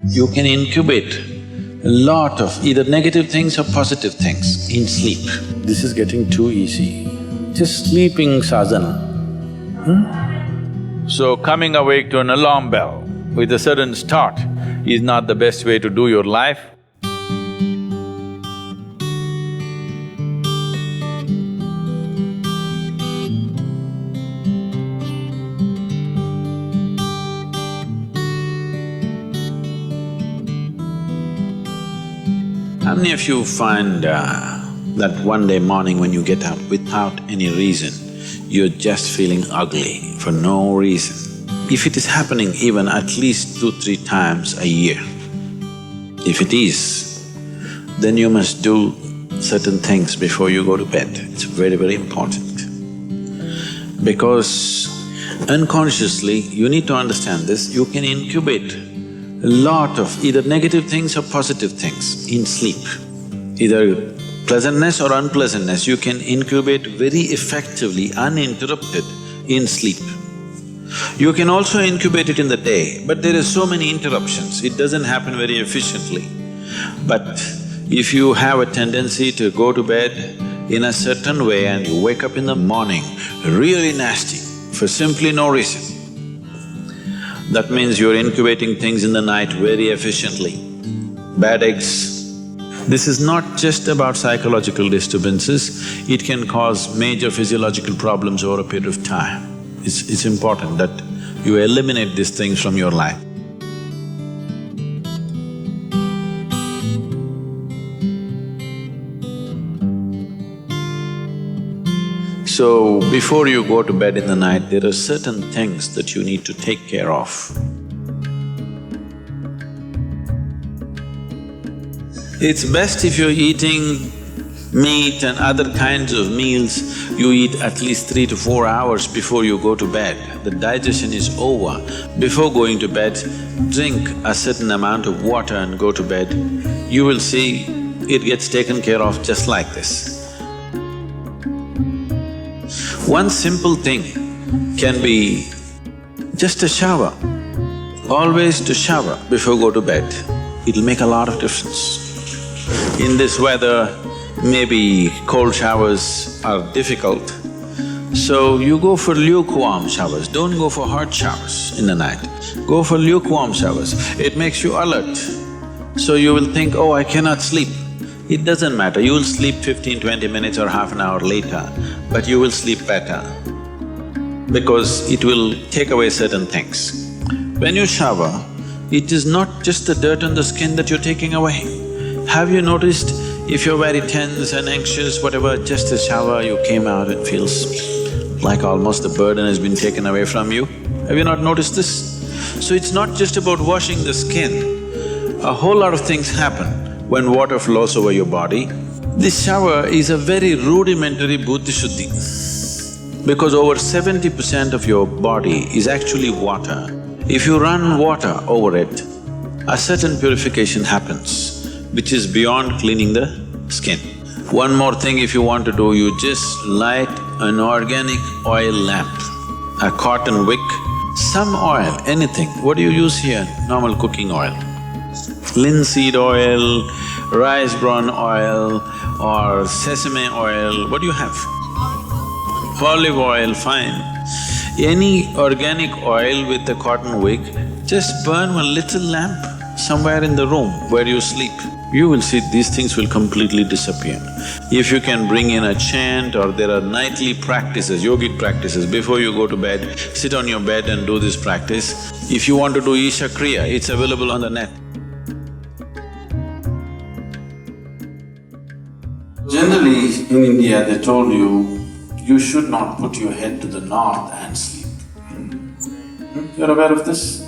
You can incubate a lot of either negative things or positive things in sleep. This is getting too easy. Just sleeping sadhana. So coming awake to an alarm bell with a sudden start is not the best way to do your life. How many of you find that one day morning when you get up without any reason, you're just feeling ugly for no reason? If it is happening even at least 2-3 times a year, if it is, then you must do certain things before you go to bed. It's very, very important. Because unconsciously, you need to understand this, you can incubate a lot of either negative things or positive things in sleep. Either pleasantness or unpleasantness, you can incubate very effectively, uninterrupted in sleep. You can also incubate it in the day, but there are so many interruptions, it doesn't happen very efficiently. But if you have a tendency to go to bed in a certain way and you wake up in the morning really nasty for simply no reason, that means you're incubating things in the night very efficiently. Bad eggs. This is not just about psychological disturbances, it can cause major physiological problems over a period of time. It's important that you eliminate these things from your life. So, before you go to bed in the night, there are certain things that you need to take care of. It's best if you're eating meat and other kinds of meals, you eat at least 3 to 4 hours before you go to bed. The digestion is over. Before going to bed, drink a certain amount of water and go to bed. You will see it gets taken care of just like this. One simple thing can be just a shower. Always to shower before go to bed, it'll make a lot of difference. In this weather, maybe cold showers are difficult, so you go for lukewarm showers, don't go for hot showers in the night. Go for lukewarm showers, it makes you alert. So you will think, oh, I cannot sleep. It doesn't matter, you will sleep 15-20 minutes or half an hour later, but you will sleep better because it will take away certain things. When you shower, it is not just the dirt on the skin that you're taking away. Have you noticed if you're very tense and anxious, whatever, just a shower, you came out, it feels like almost the burden has been taken away from you? Have you not noticed this? So it's not just about washing the skin, a whole lot of things happen when water flows over your body. This shower is a very rudimentary buddhi shuddhi because over 70% of your body is actually water. If you run water over it, a certain purification happens, which is beyond cleaning the skin. One more thing if you want to do, you just light an organic oil lamp, a cotton wick, some oil, anything. What do you use here? Normal cooking oil. Linseed oil, rice bran oil or sesame oil, what do you have? Olive oil, fine. Any organic oil with a cotton wick, just burn one little lamp somewhere in the room where you sleep. You will see these things will completely disappear. If you can bring in a chant or there are nightly practices, yogic practices, before you go to bed, sit on your bed and do this practice. If you want to do Isha Kriya, it's available on the net. Generally, in India, they told you should not put your head to the north and sleep. You're aware of this?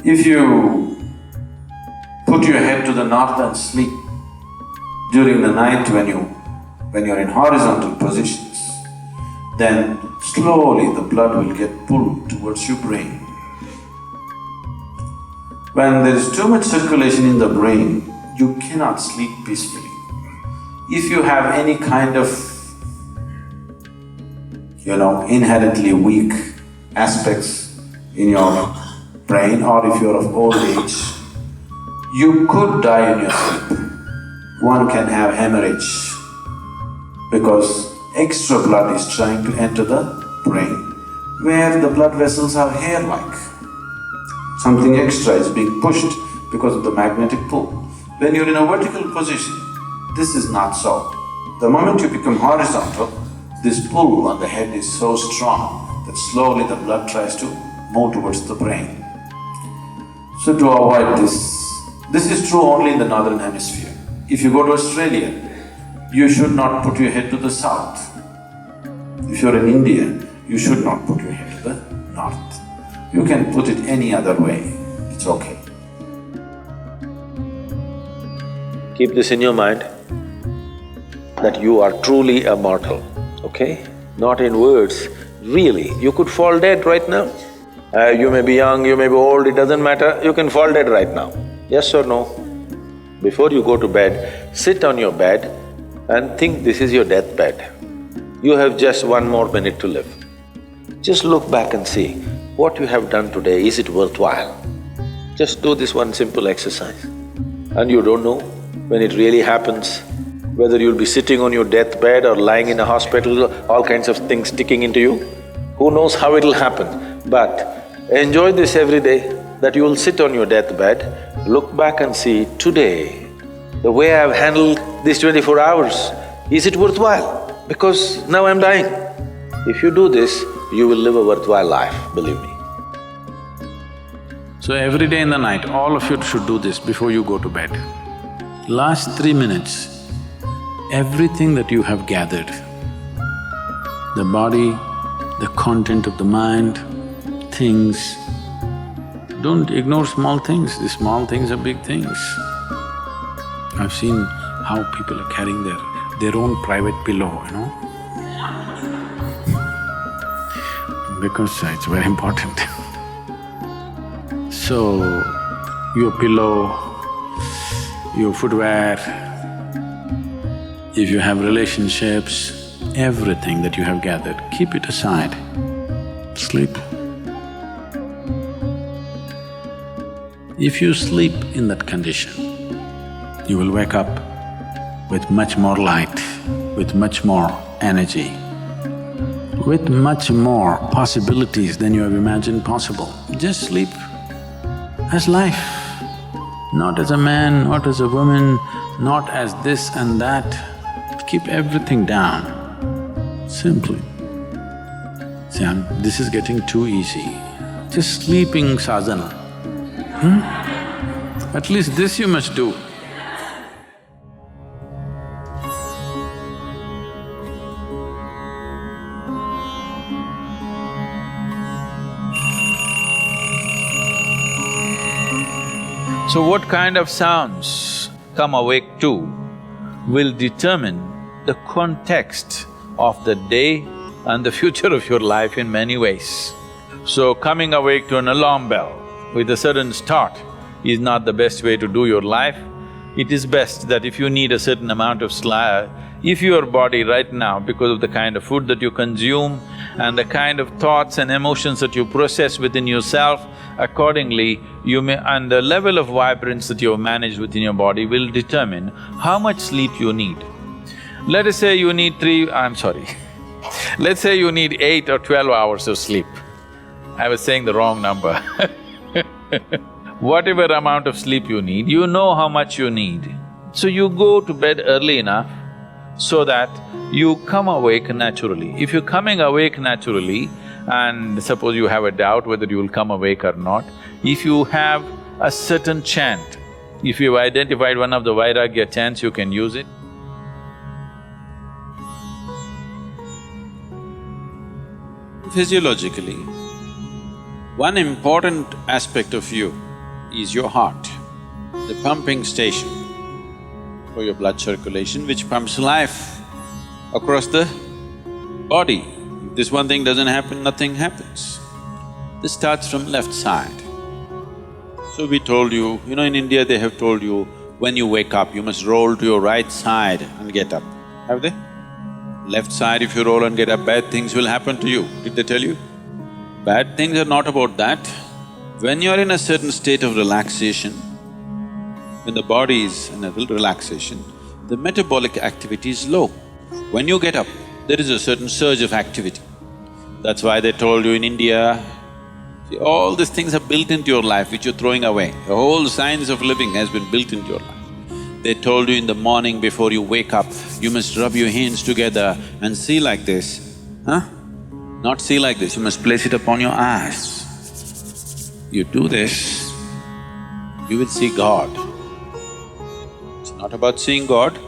If you put your head to the north and sleep during the night when you're in horizontal positions, then slowly the blood will get pulled towards your brain. When there is too much circulation in the brain, you cannot sleep peacefully. If you have any kind of, inherently weak aspects in your brain, or if you're of old age, you could die in your sleep. One can have hemorrhage because extra blood is trying to enter the brain, where the blood vessels are hair-like. Something extra is being pushed because of the magnetic pull. When you're in a vertical position, this is not so. The moment you become horizontal, this pull on the head is so strong that slowly the blood tries to move towards the brain. So to avoid this is true only in the northern hemisphere. If you go to Australia, you should not put your head to the south. If you're in India, you should not put your head to the north. You can put it any other way, it's okay. Keep this in your mind, that you are truly a mortal, okay? Not in words, really. You could fall dead right now. You may be young, you may be old, it doesn't matter, you can fall dead right now. Yes or no? Before you go to bed, sit on your bed and think this is your deathbed. You have just 1 more minute to live. Just look back and see, what you have done today, is it worthwhile? Just do this one simple exercise. And you don't know when it really happens, whether you'll be sitting on your deathbed or lying in a hospital, all kinds of things sticking into you. Who knows how it'll happen? But enjoy this every day, that you will sit on your deathbed, look back and see, today, the way I've handled these 24 hours, is it worthwhile? Because now I'm dying. If you do this, you will live a worthwhile life, believe me. So every day in the night, all of you should do this before you go to bed. Last 3 minutes, everything that you have gathered, the body, the content of the mind, things, don't ignore small things, these small things are big things. I've seen how people are carrying their own private pillow, you know, because it's very important. So, your pillow, your footwear, if you have relationships, everything that you have gathered, keep it aside, sleep. If you sleep in that condition, you will wake up with much more light, with much more energy, with much more possibilities than you have imagined possible. Just sleep as life, not as a man, not as a woman, not as this and that. Keep everything down, simply. See, this is getting too easy. Just sleeping sadhana. At least this you must do. So what kind of sounds come awake to will determine the context of the day and the future of your life in many ways. So coming awake to an alarm bell with a sudden start is not the best way to do your life. It is best that if you need a certain amount of sleep, if your body right now, because of the kind of food that you consume and the kind of thoughts and emotions that you process within yourself, accordingly you may… and the level of vibrance that you have managed within your body will determine how much sleep you need. Let us say you need let's say you need 8 or 12 hours of sleep. I was saying the wrong number Whatever amount of sleep you need, you know how much you need. So you go to bed early enough so that you come awake naturally. If you're coming awake naturally, and suppose you have a doubt whether you will come awake or not, if you have a certain chant, if you've identified one of the Vairagya chants, you can use it. Physiologically, one important aspect of you is your heart, the pumping station for your blood circulation, which pumps life across the body. If this one thing doesn't happen, nothing happens. This starts from left side. So we told you, in India they have told you, when you wake up, you must roll to your right side and get up. Have they? Left side, if you roll and get up, bad things will happen to you. Did they tell you? Bad things are not about that. When you're in a certain state of relaxation, when the body is in a relaxation, the metabolic activity is low. When you get up, there is a certain surge of activity. That's why they told you in India, see, all these things are built into your life which you're throwing away. The whole science of living has been built into your life. They told you in the morning before you wake up, you must rub your hands together and see like this, huh? Not see like this, you must place it upon your eyes. You do this, you will see God. It's not about seeing God.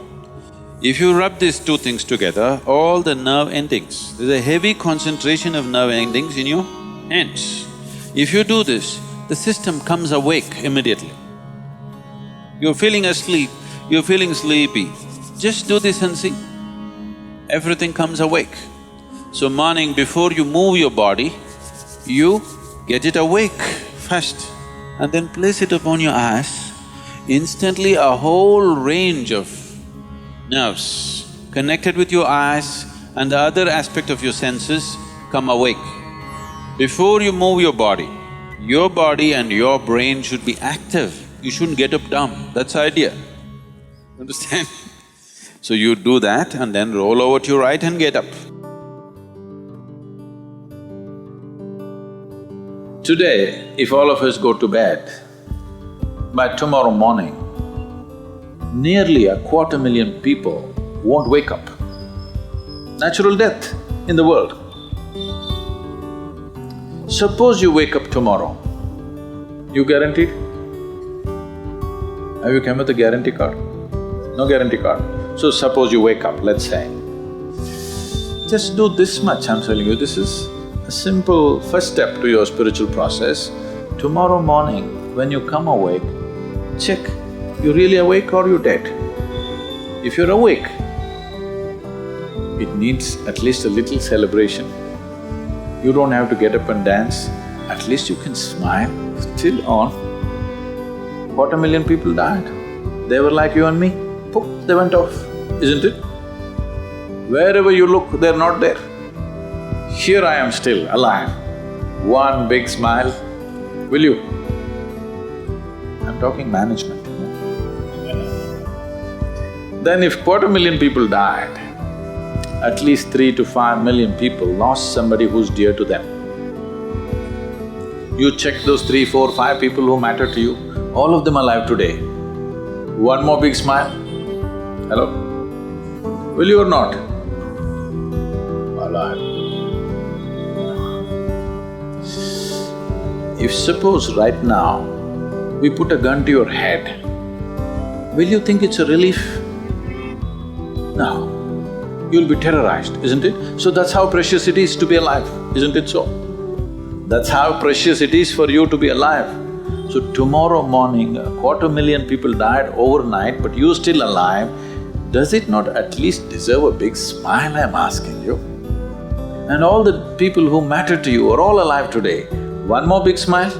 If you rub these two things together, all the nerve endings, there's a heavy concentration of nerve endings in your hands. If you do this, the system comes awake immediately. You're feeling asleep, you're feeling sleepy, just do this and see. Everything comes awake. So morning before you move your body, you get it awake first and then place it upon your eyes. Instantly a whole range of nerves connected with your eyes and the other aspect of your senses come awake. Before you move your body and your brain should be active. You shouldn't get up dumb, that's the idea. Understand? So you do that and then roll over to your right and get up. Today, if all of us go to bed, by tomorrow morning, nearly 250,000 people won't wake up. Natural death in the world. Suppose you wake up tomorrow, you guaranteed? Have you come with a guarantee card? No guarantee card. So suppose you wake up, let's say. Just do this much, I'm telling you, this is a simple first step to your spiritual process. Tomorrow morning, when you come awake, check, you really awake or you dead? If you're awake, it needs at least a little celebration. You don't have to get up and dance, at least you can smile, still on. 250,000 people died. They were like you and me, poof, they went off, isn't it? Wherever you look, they're not there. Here I am still, alive. One big smile, will you? I'm talking management, you know. Then if 250,000 people died, at least 3 to 5 million people lost somebody who's dear to them. You check those 3, 4, 5 people who matter to you, all of them alive today. One more big smile. Hello? Will you or not? Alive. If suppose right now, we put a gun to your head, will you think it's a relief? No. You'll be terrorized, isn't it? So that's how precious it is to be alive, isn't it so? That's how precious it is for you to be alive. So tomorrow morning, 250,000 people died overnight, but you're still alive. Does it not at least deserve a big smile, I'm asking you? And all the people who matter to you are all alive today. One more big smile?